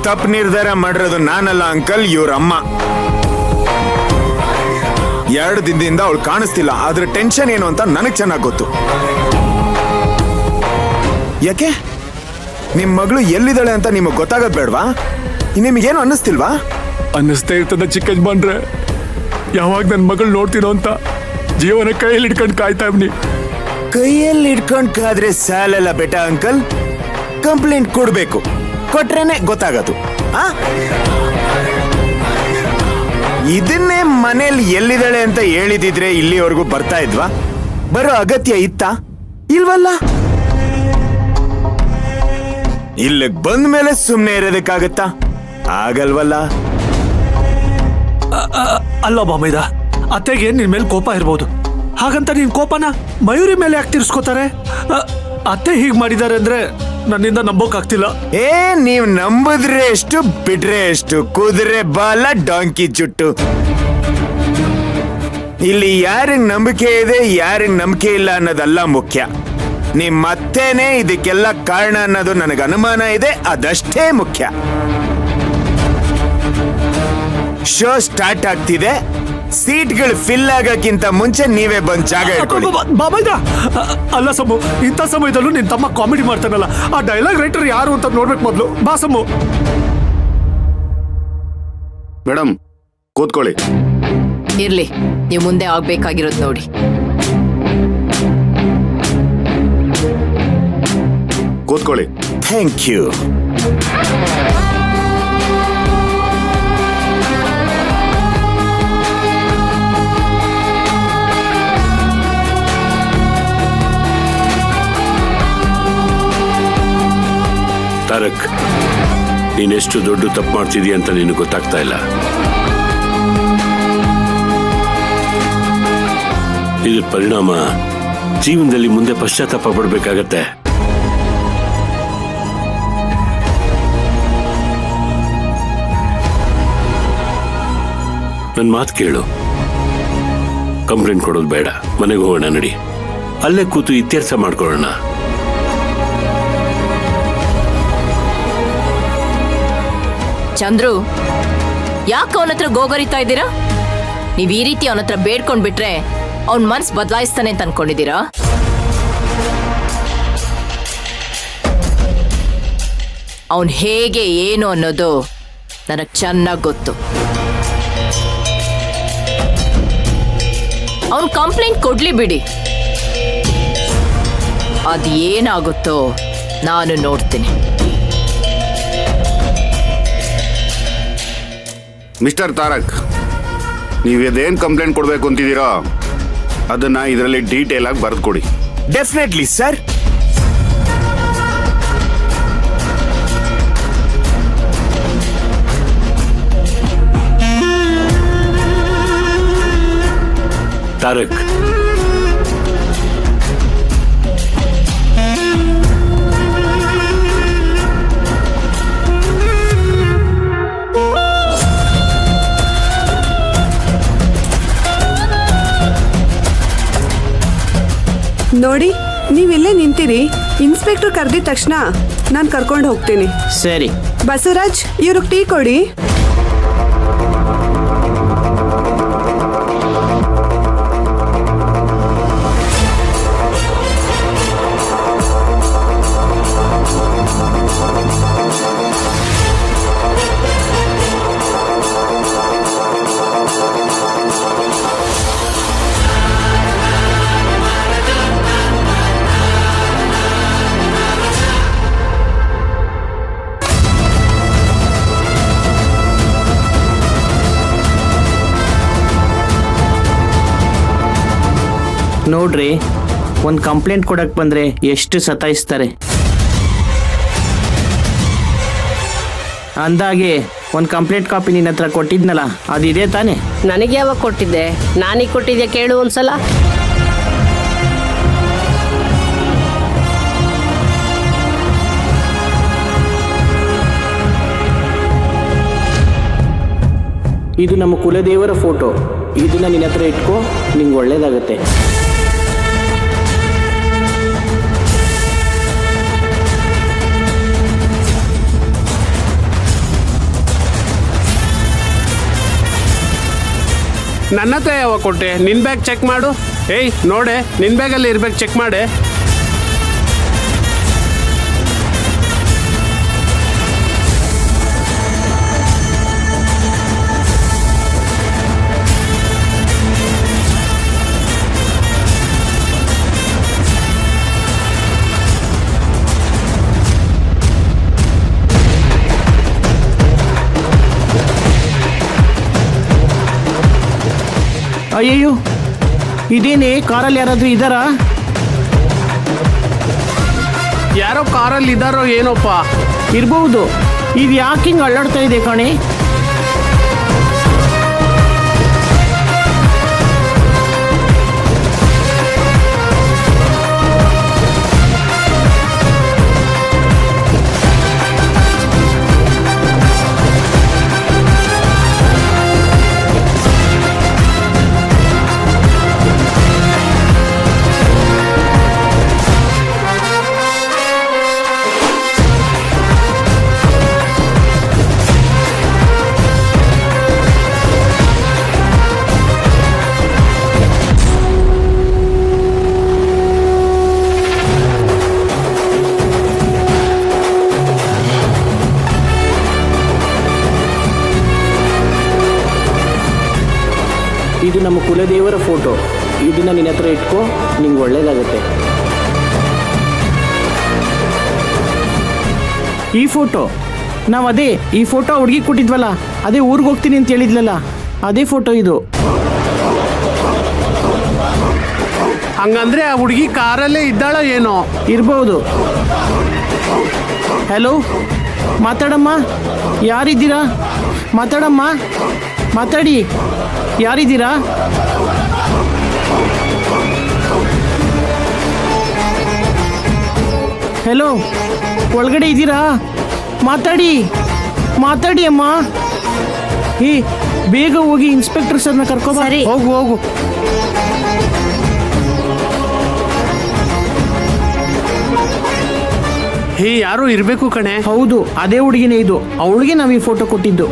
ತಪ್ಪು ನಿರ್ಧಾರ ಮಾಡಿರೋದು ನಾನಲ್ಲ ಅಂಕಲ್, ಇವ್ರ ಅಮ್ಮ. 2 ದಿನದಿಂದ ಅವಳು ಕಾಣಿಸ್ತಿಲ್ಲ, ಆದ್ರೆ ಟೆನ್ಷನ್ ಏನು ಅಂತ ನನಗ್ ಚೆನ್ನಾಗ್ ಗೊತ್ತು. ಯಾಕೆ ನಿಮ್ ಮಗಳು ಎಲ್ಲಿದ್ದಾಳೆ ಅಂತ ನಿಮಗ್ ಗೊತ್ತಾಗದ್ ಬೇಡ್ವಾ? ನಿಮಗೇನು ಅನ್ನಿಸ್ತಿಲ್ವಾ? ಅನ್ನಿಸ್ತಾ ಇರ್ತದ ಚಿಕ್ಕ ಯಜಮಾನ್ರೆ, ಯಾವಾಗ ನನ್ನ ಮಗಳು ನೋಡ್ತೀನೋ ಅಂತ ಜೀವನ ಕೈಯಲ್ಲಿ ಹಿಡ್ಕೊಂಡು ಕಾಯ್ತಾ ಇವ್ನಿ. ಕೈಯಲ್ಲಿ ಹಿಡ್ಕೊಂಡ್ ಕಾದ್ರೆ ಸಾಲಲ್ಲ ಬೇಟ ಅಂಕಲ್, ಕಂಪ್ಲೇಂಟ್ ಕೊಡ್ಬೇಕು, ಕೊಟ್ರೇನೆ ಗೊತ್ತಾಗದು. ಇದನ್ನೇ ಮನೇಲಿ ಎಲ್ಲಿದ್ದಾಳೆ ಅಂತ ಹೇಳಿದಿದ್ರೆ ಇಲ್ಲಿವರೆಗೂ ಬರ್ತಾ ಇದ್ವಾ? ಬರೋ ಅಗತ್ಯ ಇತ್ತಾ? ಇಲ್ವಲ್ಲ. ಇಲ್ಲಿಗೆ ಬಂದ ಮೇಲೆ ಸುಮ್ನೆ ಇರೋದಕ್ಕಾಗತ್ತಾ? ಆಗಲ್ವಲ್ಲ. ಅಲ್ಲ ಬಾಮೈದ, ಅತ್ತೆಗೆ ನಿನ್ ಮೇಲೆ ಕೋಪ ಇರ್ಬೋದು, ಹಾಗಂತ ನಿನ್ ಕೋಪನ ಮಯೂರಿ ಮೇಲೆ ಯಾಕೆ ತೀರ್ಸ್ಕೋತಾರೆ? ಅತ್ತೆ ಹೀಗ್ ಮಾಡಿದ್ದಾರೆ ಅಂದ್ರೆ ನನ್ನಿಂದ ನಂಬೋಕಾಗ್ತಿಲ್ಲ. ನೀವ್ ನಂಬಿದ್ರೆ ಎಷ್ಟು ಬಿಟ್ರೆ ಎಷ್ಟು, ಕುದುರೆ ಬಾಲ ಡಾಂಕಿ ಜುಟ್ಟು. ಇಲ್ಲಿ ಯಾರಿಗ್ ನಂಬಿಕೆ ಇದೆ ಯಾರಿಗ್ ನಂಬಿಕೆ ಇಲ್ಲ ಅನ್ನೋದಲ್ಲ ಮುಖ್ಯ, ನಿಮ್ ಮತ್ತೇನೆ ಇದಕ್ಕೆಲ್ಲ ಕಾರಣ ಅನ್ನೋದು ನನಗೆ ಅನುಮಾನ ಇದೆ, ಅದಷ್ಟೇ ಮುಖ್ಯ. ಶೋ ಸ್ಟಾರ್ಟ್ ಆಗ್ತಿದೆ, ಸೀಟ್ಗಳು ಫಿಲ್ ಆಗಕ್ಕಿಂತ ಮುಂಚೆ ನೀವೇ ಬಂದ್ ಜಾಗ ಇಟ್ಕೊಳ್ಳಿ. ಬಾಬೈದ, ಅಲ್ಲ ಸಮು, ಇಂಥ ಸಮಯದಲ್ಲೂ ನಿನ್ ತಮ್ಮ ಕಾಮಿಡಿ ಮಾಡ್ತಾನಲ್ಲ, ಆ ಡೈಲಾಗ್ ರೈಟರ್ ಯಾರು ಅಂತ ನೋಡ್ಬೇಕು ಮೊದ್ಲು. ಬಾ ಸಮು. ಮೇಡಮ್ ಕೂತ್ಕೊಳ್ಳಿ. ಇರ್ಲಿ, ನೀವು ಮುಂದೆ ಆಗ್ಬೇಕಾಗಿರೋದು ನೋಡಿ. ಕೂತ್ಕೊಳ್ಳಿ. Thank you. ತಾರಕ್, ನೀನೆಷ್ಟು ದೊಡ್ಡ ತಪ್ಪು ಮಾಡ್ತಿದೀಯ ಅಂತ ನಿನಗೆ ಗೊತ್ತಾಗ್ತಾ ಇಲ್ಲ. ಇದ್ರ ಪರಿಣಾಮ ಜೀವನದಲ್ಲಿ ಮುಂದೆ ಪಶ್ಚಾತ್ತಾಪ ಪಡಬೇಕಾಗತ್ತೆ. ನನ್ನ ಮಾತು ಕೇಳು, ಕಂಪ್ಲೇಂಟ್ ಕೊಡೋದು ಬೇಡ, ಮನೆಗೆ ಹೋಗೋಣ ನಡಿ. ಅಲ್ಲೇ ಕೂತು ಇತ್ಯರ್ಥ ಮಾಡ್ಕೊಳ್ಳೋಣ. ಚಂದ್ರು, ಯಾಕೆ ಅವನ ಹತ್ರ ಗೋಗರಿತಾ ಇದ್ದೀರಾ? ನೀವ್ ಈ ರೀತಿ ಅವನ ಹತ್ರ ಬೇಡ್ಕೊಂಡ್ ಬಿಟ್ರೆ ಅವನ್ ಮನ್ಸ್ ಬದಲಾಯಿಸ್ತಾನೆ ಅಂತ ಅನ್ಕೊಂಡಿದ್ದೀರಾ? ಅವನ್ ಹೇಗೆ ಏನು ಅನ್ನೋದು ನನಗ್ ಚೆನ್ನಾಗ್ ಗೊತ್ತು. ಅವನ್ ಕಂಪ್ಲೇಂಟ್ ಕೊಡ್ಲಿ ಬಿಡಿ, ಅದ್ ಏನಾಗುತ್ತೋ ನಾನು ನೋಡ್ತೀನಿ. ಮಿಸ್ಟರ್ ತಾರಕ್, ನೀವೇದೇನು ಕಂಪ್ಲೇಂಟ್ ಕೊಡಬೇಕು ಅಂತಿದ್ದೀರೋ ಅದನ್ನ ಇದರಲ್ಲಿ ಡೀಟೇಲ್ ಆಗಿ ಬರೆದು ಕೊಡಿ. Definitely sir. ತಾರಕ್, ನೋಡಿ, ನೀವಿಲ್ಲೇ ನಿಂತಿರಿ. ಇನ್ಸ್ಪೆಕ್ಟರ್ ಕರೆದಿದ ತಕ್ಷಣ ನಾನು ಕರ್ಕೊಂಡು ಹೋಗ್ತೀನಿ. ಸರಿ. ಬಸವರಾಜ್, ಇವ್ರಿಗೆ ಟೀ ಕೊಡಿ. ನೋಡ್ರಿ, ಒಂದು ಕಂಪ್ಲೇಂಟ್ ಕೊಡಕ್ಕೆ ಬಂದರೆ ಎಷ್ಟು ಸತಾಯಿಸ್ತಾರೆ. ಅಂದಾಗೆ ಒಂದು ಕಂಪ್ಲೇಂಟ್ ಕಾಪಿ ನಿನ್ನ ಹತ್ರ ಕೊಟ್ಟಿದ್ನಲ್ಲ, ಅದಿದೆ ತಾನೆ? ನನಗೆ ಯಾವಾಗ ಕೊಟ್ಟಿದ್ದೆ? ನಾನೀಗ ಕೊಟ್ಟಿದ್ದೆ, ಕೇಳು ಒಂದ್ಸಲ. ಇದು ನಮ್ಮ ಕುಲದೇವರ ಫೋಟೋ. ಇದನ್ನ ನಿನ್ನ ಹತ್ರ ಇಟ್ಕೋ, ನಿಂಗೆ ಒಳ್ಳೇದಾಗತ್ತೆ. ನನ್ನ ಹತ್ರ ಯಾವಾಗ ಕೊಟ್ಟೆ? ನಿನ್ ಬ್ಯಾಗ್ ಚೆಕ್ ಮಾಡು. ಏಯ್ ನೋಡೆ, ನಿನ್ ಬ್ಯಾಗಲ್ಲಿ ಇರ್ಬೇಕು, ಚೆಕ್ ಮಾಡೆ. ಅಯ್ಯಯ್ಯೋ, ಇದೇನೇ ಕಾರಲ್ಲಿ ಯಾರಾದ್ರೂ ಇದ್ದಾರಾ? ಯಾರೋ ಕಾರಲ್ಲಿ ಇದ್ದಾರೋ ಏನೋಪ್ಪ. ಇರ್ಬಹುದು. ಇದು ಯಾಕೆ ಹಿಂಗೆ ಅಳ್ಳಾಡ್ತಾ ಇದೆ ಕಣೆ? ಇದು ನಮ್ಮ ಕುಲದೇವರ ಫೋಟೋ. ಇದನ್ನ ನಿನ್ನ ಹತ್ರ ಇಟ್ಕೋ, ನಿಂಗೆ ಒಳ್ಳೇದಾಗುತ್ತೆ. ಈ ಫೋಟೋ ಅದೇ ಈ ಫೋಟೋ ಹುಡುಗಿ ಕೊಟ್ಟಿದ್ವಲ್ಲ, ಅದೇ ಊರಿಗೆ ಹೋಗ್ತೀನಿ ಅಂತ ಹೇಳಿದ್ಲಲ್ಲ, ಅದೇ ಫೋಟೋ ಇದು. ಹಂಗಂದ್ರೆ ಆ ಹುಡುಗಿ ಕಾರಲ್ಲೇ ಇದ್ದಾಳ ಏನೋ? ಇರ್ಬೋದು. ಹಲೋ, ಮಾತಾಡಮ್ಮ, ಯಾರಿದ್ದೀರಾ? ಮಾತಾಡಮ್ಮ, ಮಾತಾಡಿ, ಯಾರಿದ್ದೀರಾ? ಹಲೋ, ಒಳಗಡೆ ಇದ್ದೀರಾ? ಮಾತಾಡಿ, ಮಾತಾಡಿ ಅಮ್ಮ. ಏ, ಬೇಗ ಹೋಗಿ ಇನ್ಸ್ಪೆಕ್ಟರ್ ಸರ್ನ ಕರ್ಕೊಬಾ. ಹೋಗು ಹೋಗು. ಹೇ, ಯಾರೋ ಇರ್ಬೇಕು ಕಣೆ. ಹೌದು, ಅದೇ ಹುಡುಗಿನೇ ಇದು. ಅವಳಿಗೆ ನಾವು ಈ ಫೋಟೋ ಕೊಟ್ಟಿದ್ದು.